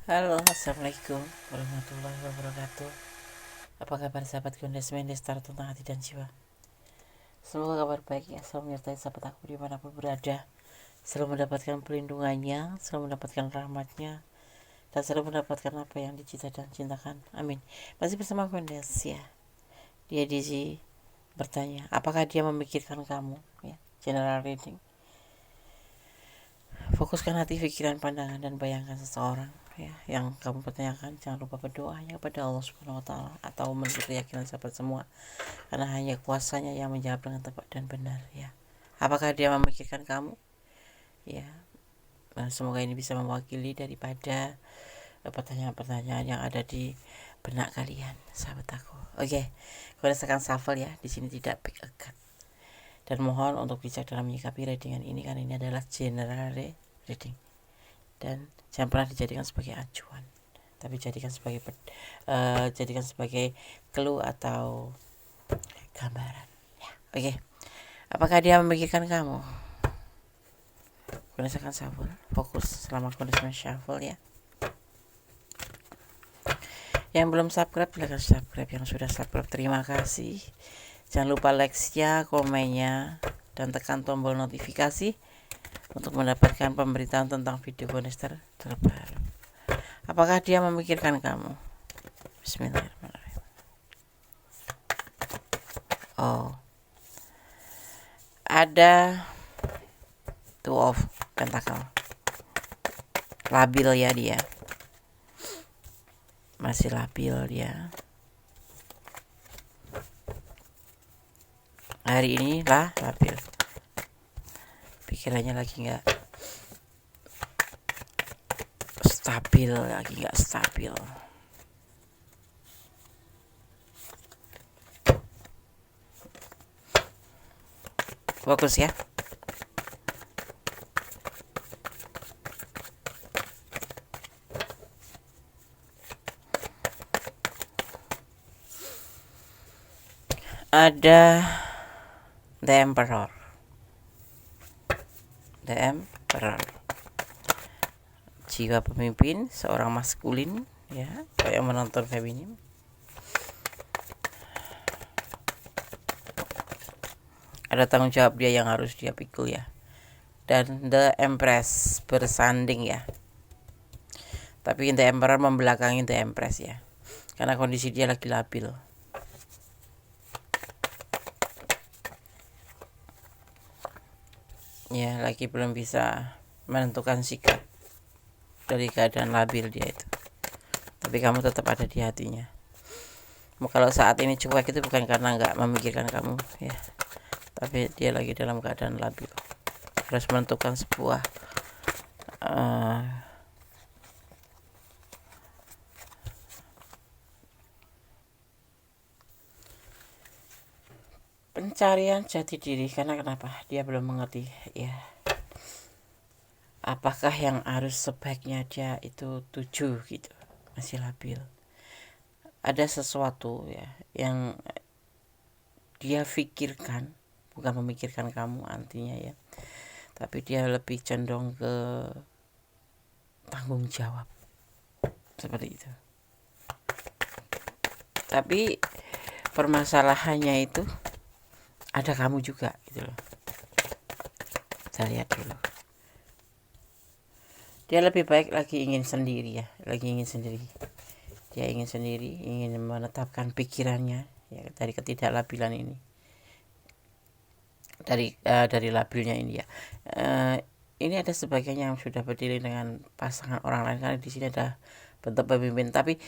Halo, assalamualaikum warahmatullahi wabarakatuh. Apa kabar sahabat Gondes Mendes tentang hati dan jiwa? Semoga kabar baik ya, selalu menyertai sahabat aku dimanapun berada, selalu mendapatkan perlindungannya, selalu mendapatkan rahmatnya, dan selalu mendapatkan apa yang dicita dan cintakan. Amin. Masih bersama Gondes ya. Dia di bertanya, apakah dia memikirkan kamu? Ya, general reading. Fokuskan hati, pikiran, pandangan, dan bayangkan seseorang ya yang kamu pertanyakan. Jangan lupa berdoa hanya kepada Allah Subhanahu wa taala atau menurut keyakinan sahabat semua, karena hanya kuasanya yang menjawab dengan tepat dan benar ya. Apakah dia memikirkan kamu? Ya, semoga ini bisa mewakili daripada pertanyaan-pertanyaan yang ada di benak kalian, sahabat aku. Oke, berdasarkan shuffle ya, di sini tidak pick a card. Dan mohon untuk bijak dalam menyikapi readingan ini, karena ini adalah general reading dan jangan pernah dijadikan sebagai acuan, tapi jadikan sebagai clue atau gambaran ya. Oke. Apakah dia memikirkan kamu? Gunakan shuffle, fokus selama kondisi shuffle ya. Yang belum subscribe silahkan subscribe, yang sudah subscribe terima kasih. Jangan lupa like-nya, komennya, dan tekan tombol notifikasi untuk mendapatkan pemberitahuan tentang video Gondester terbaru. Apakah dia memikirkan kamu? Bismillahirrahmanirrahim. Oh, ada Two of Pentacle. Labil ya dia, masih labil dia. Hari ini lah labil, pikirannya lagi nggak stabil. Fokus ya. Ada The Emperor. Jiwa pemimpin, seorang maskulin ya, kayak menonton feminim. Ada tanggung jawab dia yang harus dia pikul ya. Dan The Empress bersanding ya. Tapi The Emperor membelakangi The Empress ya, karena kondisi dia lagi labil. Ya, lagi belum bisa menentukan sikap dari keadaan labil dia itu. Tapi kamu tetap ada di hatinya. Kalau saat ini cuek itu bukan karena nggak memikirkan kamu ya, tapi dia lagi dalam keadaan labil, harus menentukan sebuah pencarian jati diri. Karena kenapa? Dia belum mengerti ya, apakah yang harus sebaiknya dia itu tuju gitu, masih labil. Ada sesuatu ya yang dia pikirkan, bukan memikirkan kamu artinya ya, tapi dia lebih cenderung ke tanggung jawab seperti itu. Tapi permasalahannya itu ada kamu juga gitu loh. Kita lihat dulu. Dia lebih baik lagi ingin sendiri ya, Dia ingin sendiri, ingin menetapkan pikirannya ya, dari ketidaklabilan ini. Dari labilnya ini ya. Ini ada sebagian yang sudah berdiri dengan pasangan orang lain, karena di sini ada bentuk pemimpin, tapi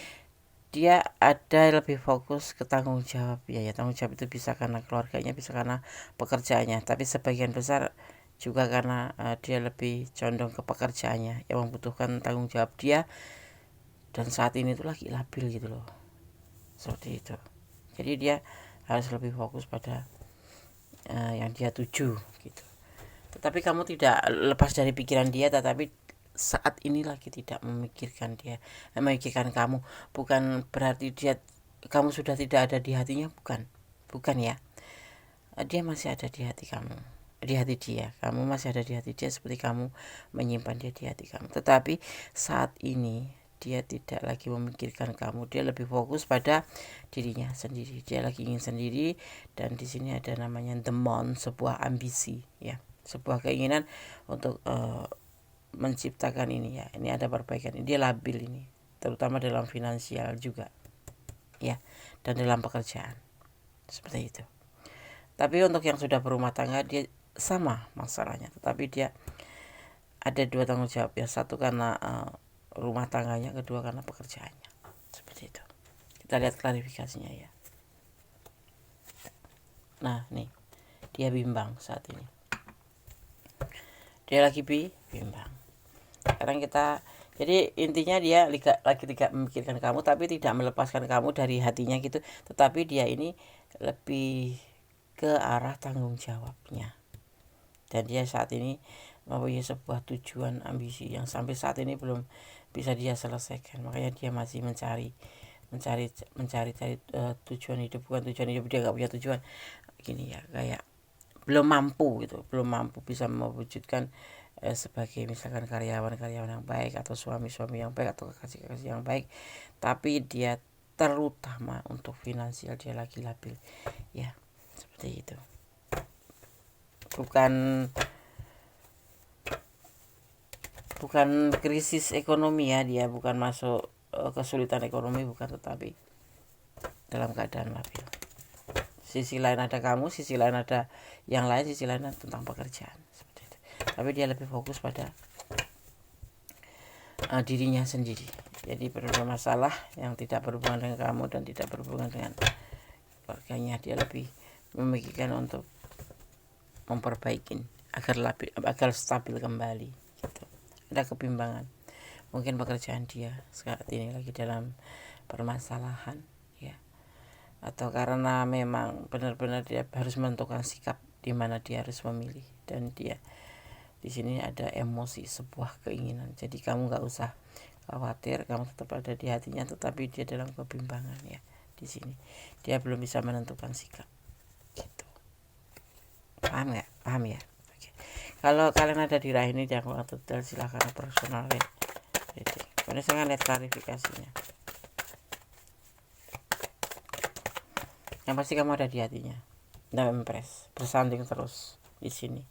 dia ada lebih fokus ke tanggung jawab ya. Tanggung jawab itu bisa karena keluarganya, bisa karena pekerjaannya, tapi sebagian besar juga karena dia lebih condong ke pekerjaannya yang membutuhkan tanggung jawab dia, dan saat ini tuh lagi labil gitu loh, seperti itu. Jadi dia harus lebih fokus pada yang dia tuju gitu. Tetapi kamu tidak lepas dari pikiran dia, tetapi saat ini lagi tidak memikirkan kamu. Bukan berarti kamu sudah tidak ada di hatinya, bukan ya. Dia masih ada di hati kamu, di hati dia. Kamu masih ada di hati dia, seperti kamu menyimpan dia di hati kamu. Tetapi saat ini dia tidak lagi memikirkan kamu, dia lebih fokus pada dirinya sendiri, dia lagi ingin sendiri. Dan di sini ada namanya demon, sebuah ambisi ya, sebuah keinginan untuk menciptakan ini ya. Ini ada perbaikan, dia labil ini, terutama dalam finansial juga ya, dan dalam pekerjaan seperti itu. Tapi untuk yang sudah berumah tangga dia sama masalahnya, tetapi dia ada dua tanggung jawab ya, satu karena rumah tangganya, kedua karena pekerjaannya, seperti itu. Kita lihat klarifikasinya ya. Nah nih, dia bimbang saat ini, dia lagi bimbang. Sekarang kita, jadi intinya dia lagi tidak memikirkan kamu, tapi tidak melepaskan kamu dari hatinya gitu, tetapi dia ini lebih ke arah tanggung jawabnya. Dan dia saat ini mempunyai sebuah tujuan ambisi yang sampai saat ini belum bisa dia selesaikan. Makanya dia masih mencari tujuan hidup. Bukan tujuan hidup, dia gak punya tujuan gini ya, kayak belum mampu gitu, belum mampu bisa mewujudkan sebagai misalkan karyawan yang baik, atau suami yang baik, atau kekasih yang baik. Tapi dia terutama untuk finansial dia lagi labil ya, seperti itu. Bukan krisis ekonomi ya, dia bukan masuk kesulitan ekonomi, bukan, tetapi dalam keadaan labil. Sisi lain ada kamu, sisi lain ada yang lain, sisi lain tentang pekerjaan, seperti itu. Tapi dia lebih fokus pada dirinya sendiri. Jadi bermasalah yang tidak berhubungan dengan kamu dan tidak berhubungan dengan keluarganya, dia lebih memikirkan untuk memperbaiki agar stabil kembali gitu. Ada kebimbangan, mungkin pekerjaan dia saat ini lagi dalam permasalahan ya, atau karena memang benar-benar dia harus menentukan sikap di mana dia harus memilih. Dan dia di sini ada emosi, sebuah keinginan. Jadi kamu nggak usah khawatir, kamu tetap ada di hatinya, tetapi dia dalam kebimbangan ya. Di sini dia belum bisa menentukan sikap gitu. Paham ya? Oke. Kalau kalian ada di rahim ini yang kurang detail, silahkan personal reading. Kemudian saya lihat klarifikasinya. Yang pasti kamu ada di hatinya, tidak Empress, bersanding terus di sini.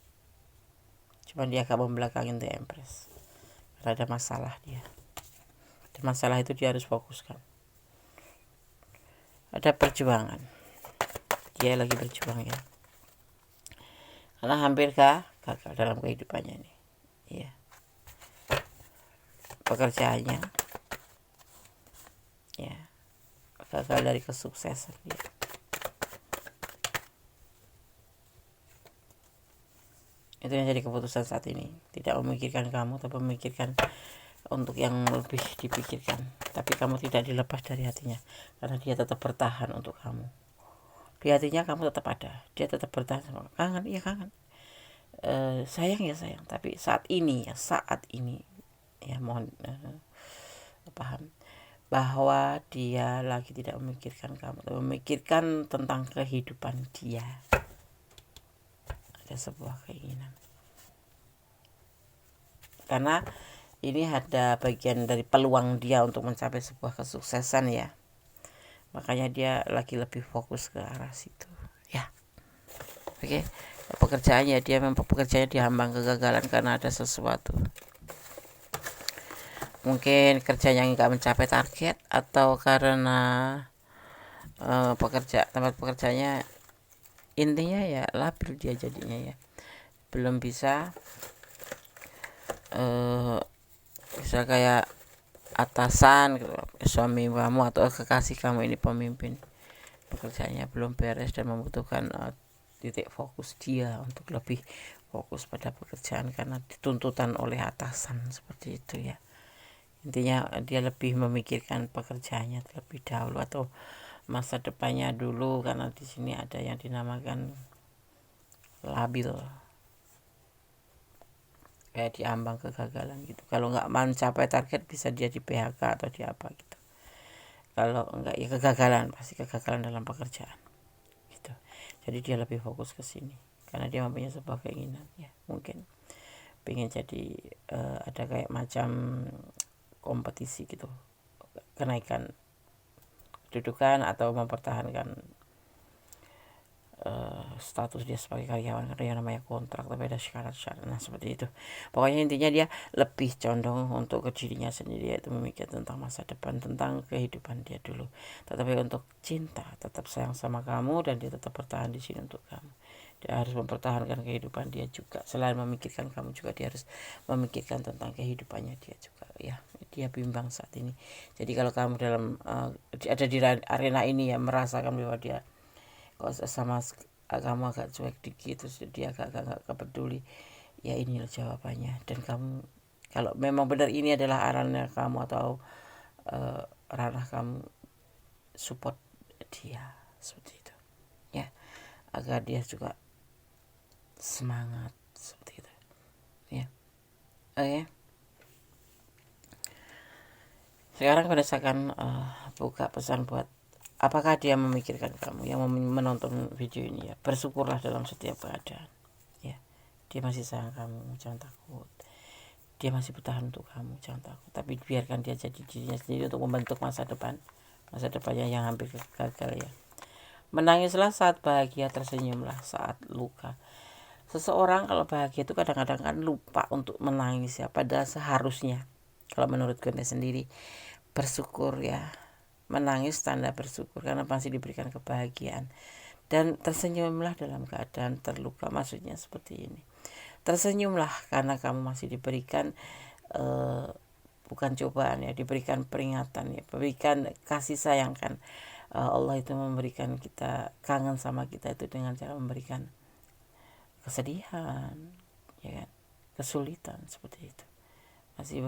Cuma dia agak membelakangin The Empress karena ada masalah dia. Dan masalah itu dia harus fokuskan. Ada perjuangan, dia lagi berjuang ya, karena hampir gagal dalam kehidupannya ini ya. Pekerjaannya ya, gagal dari kesuksesan ya. Itu yang jadi keputusan saat ini, tidak memikirkan kamu, tapi memikirkan untuk yang lebih dipikirkan. Tapi kamu tidak dilepas dari hatinya, karena dia tetap bertahan untuk kamu. Di hatinya kamu tetap ada, dia tetap bertahan sama. Kangen, iya kangen, sayang ya sayang. Tapi saat ini ya mohon paham bahwa dia lagi tidak memikirkan kamu, tapi memikirkan tentang kehidupan dia. Ada sebuah keinginan, karena ini ada bagian dari peluang dia untuk mencapai sebuah kesuksesan ya. Makanya dia lagi lebih fokus ke arah situ ya. Oke. Pekerjaannya, dia memang pekerjaannya dihambang kegagalan karena ada sesuatu. Mungkin kerjanya nggak mencapai target, atau karena tempat pekerjaannya, intinya ya labil dia jadinya ya, belum bisa bisa kayak atasan gitu, suami kamu atau kekasih kamu ini pemimpin, pekerjaannya belum beres dan membutuhkan titik fokus dia untuk lebih fokus pada pekerjaan karena dituntutan oleh atasan, seperti itu ya. Intinya dia lebih memikirkan pekerjaannya terlebih dahulu atau masa depannya dulu, karena di sini ada yang dinamakan labil, kayak diambang kegagalan gitu. Kalau nggak mencapai target bisa dia di PHK atau di apa gitu. Kalau enggak ya kegagalan, pasti kegagalan dalam pekerjaan gitu. Jadi dia lebih fokus ke sini karena dia mempunyai sebuah keinginan ya, mungkin pengen jadi ada kayak macam kompetisi gitu, kenaikan kedudukan atau mempertahankan status dia sebagai karyawan, karena yang namanya kontrak tapi ada syarat-syarat. Nah seperti itu, pokoknya intinya dia lebih condong untuk ke dirinya sendiri, yaitu memikirkan tentang masa depan, tentang kehidupan dia dulu. Tetapi untuk cinta, tetap sayang sama kamu dan dia tetap bertahan di sini untuk kamu. Dia harus mempertahankan kehidupan dia juga, selain memikirkan kamu juga dia harus memikirkan tentang kehidupannya dia juga ya. Dia bimbang saat ini. Jadi kalau kamu dalam ada di arena ini ya, merasakan bahwa dia kok sama kamu agak cuek dikit, terus dia agak peduli, ya inilah jawabannya. Dan kamu, kalau memang benar ini adalah arahnya kamu atau ranah kamu, support dia seperti itu ya, agar dia juga semangat seperti itu ya. Oke, sekarang berdasarkan buka pesan buat apakah dia memikirkan kamu yang menonton video ini ya. Bersyukurlah dalam setiap keadaan ya. Dia masih sayang kamu, jangan takut. Dia masih bertahan untuk kamu, jangan takut. Tapi biarkan dia jadi dirinya sendiri untuk membentuk masa depannya yang hampir gagal ya. Menangislah saat bahagia, tersenyumlah saat luka. Seseorang kalau bahagia itu kadang-kadang kan lupa untuk menangis ya, padahal seharusnya, kalau menurut gue sendiri, bersyukur ya. Menangis tanda bersyukur karena masih diberikan kebahagiaan. Dan tersenyumlah dalam keadaan terluka, maksudnya seperti ini. Tersenyumlah karena kamu masih diberikan bukan cobaan ya, diberikan peringatan ya, diberikan kasih sayang kan. Allah itu memberikan kita, kangen sama kita itu dengan cara memberikan kesedihan ya kan, kesulitan seperti itu. Masih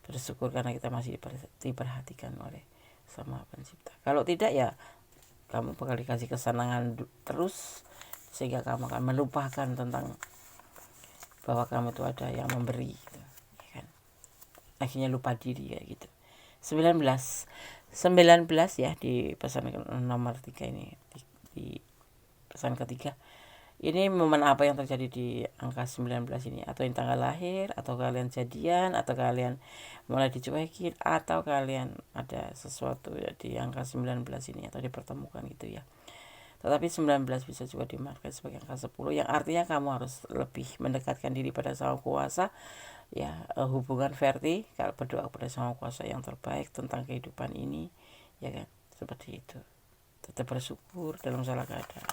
bersyukur karena kita masih diperhatikan oleh sama pencipta. Kalau tidak ya kamu bakal dikasih kesenangan terus, sehingga kamu akan melupakan tentang bahwa kamu itu ada yang memberi gitu, ya kan? Akhirnya lupa diri ya gitu. 19 ya di pesan nomor 3 ini, di pesan ketiga. Ini momen apa yang terjadi di angka 19 ini? Atau yang tanggal lahir, atau kalian jadian, atau kalian mulai dicuekin, atau kalian ada sesuatu ya di angka 19 ini, atau dipertemukan gitu ya. Tetapi 19 bisa juga dimaknai sebagai angka 10, yang artinya kamu harus lebih mendekatkan diri pada Sang Kuasa ya, hubungan vertikal, berdoa kepada Sang Kuasa yang terbaik tentang kehidupan ini ya kan, seperti itu. Tetap bersyukur dalam segala keadaan.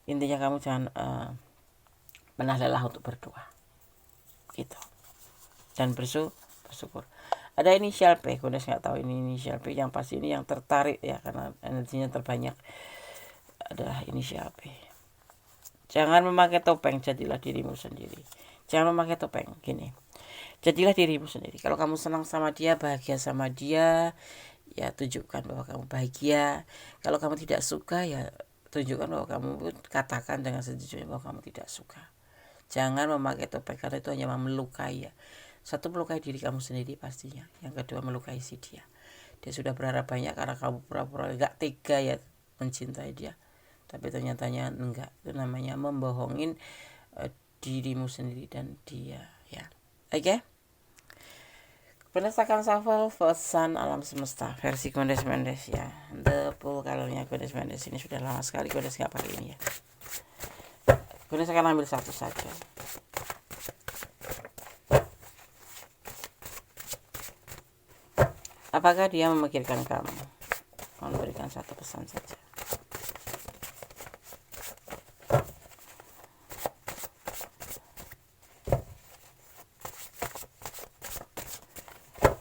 Intinya kamu jangan pernah lelah untuk berdoa gitu, dan bersyukur. Ada inisial P, gue nggak tahu ini inisial P, yang pasti ini yang tertarik ya, karena energinya terbanyak adalah inisial P. Jangan memakai topeng, jadilah dirimu sendiri. Jangan memakai topeng, gini, jadilah dirimu sendiri. Kalau kamu senang sama dia, bahagia sama dia, ya tunjukkan bahwa kamu bahagia. Kalau kamu tidak suka ya tunjukkan bahwa kamu, katakan dengan sejujurnya bahwa kamu tidak suka. Jangan memakai topeng, karena itu hanya melukai ya. Satu, melukai diri kamu sendiri pastinya. Yang kedua, melukai si dia. Dia sudah berharap banyak karena kamu pura-pura gak tega ya mencintai dia, tapi ternyatanya enggak. Itu namanya membohongin dirimu sendiri dan dia ya. Oke? Berdasarkan shuffle pesan alam semesta versi Kondes Mendes ya. The Pool kalornya Kondes Mendes ini sudah lama sekali Kondes nggak pakai ini ya. Kondes akan ambil satu saja. Apakah dia memikirkan kamu? Mohon berikan satu pesan saja.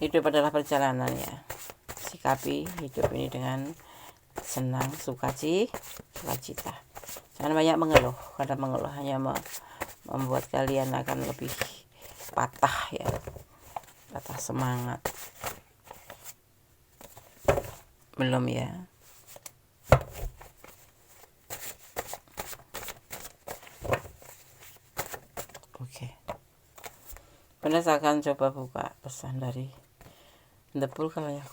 Hidup adalah perjalanan ya. Sikapi hidup ini dengan senang, sukacita. Jangan banyak mengeluh, karena mengeluh hanya membuat kalian akan lebih patah ya, patah semangat. Belum ya. Oke. Benar, akan coba buka pesan dari The Pool kalau ya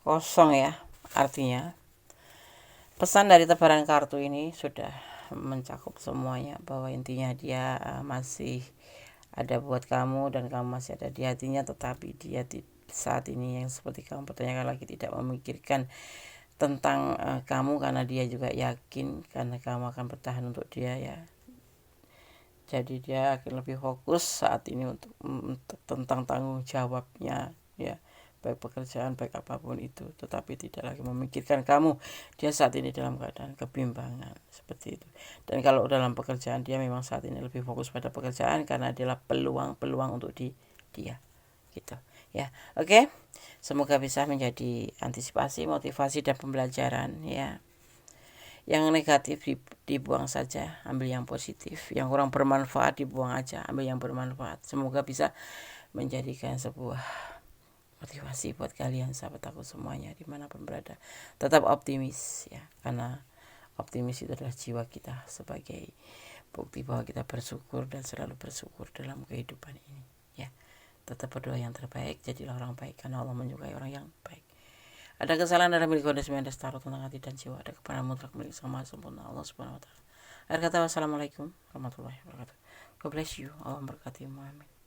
kosong ya, artinya pesan dari tebaran kartu ini sudah mencakup semuanya, bahwa intinya dia masih ada buat kamu dan kamu masih ada di hatinya, tetapi dia saat ini yang seperti kamu pertanyakan lagi tidak memikirkan tentang kamu, karena dia juga yakin karena kamu akan bertahan untuk dia ya. Jadi dia akan lebih fokus saat ini untuk tentang tanggung jawabnya ya, baik pekerjaan baik apapun itu, tetapi tidak lagi memikirkan kamu. Dia saat ini dalam keadaan kebimbangan seperti itu. Dan kalau dalam pekerjaan dia memang saat ini lebih fokus pada pekerjaan karena adalah peluang untuk dia gitu ya. Oke, semoga bisa menjadi antisipasi, motivasi dan pembelajaran ya. Yang negatif dibuang saja, ambil yang positif. Yang kurang bermanfaat dibuang aja, ambil yang bermanfaat. Semoga bisa menjadikan sebuah motivasi buat kalian sahabat aku semuanya dimanapun berada. Tetap optimis ya, karena optimis itu adalah jiwa kita sebagai bukti bahwa kita bersyukur dan selalu bersyukur dalam kehidupan ini ya. Tetap berdoa yang terbaik, jadilah orang baik karena Allah menyukai orang yang baik. Ada kesalahan dalam milik kondisi mendes taruh tentang hati dan jiwa, ada kebenaran mutlak milik sama sempurna Allah Subhanahu wa taala. Akhir kata, wassalamualaikum warahmatullahi wabarakatuh. God bless you. Allah memberkati. Amin.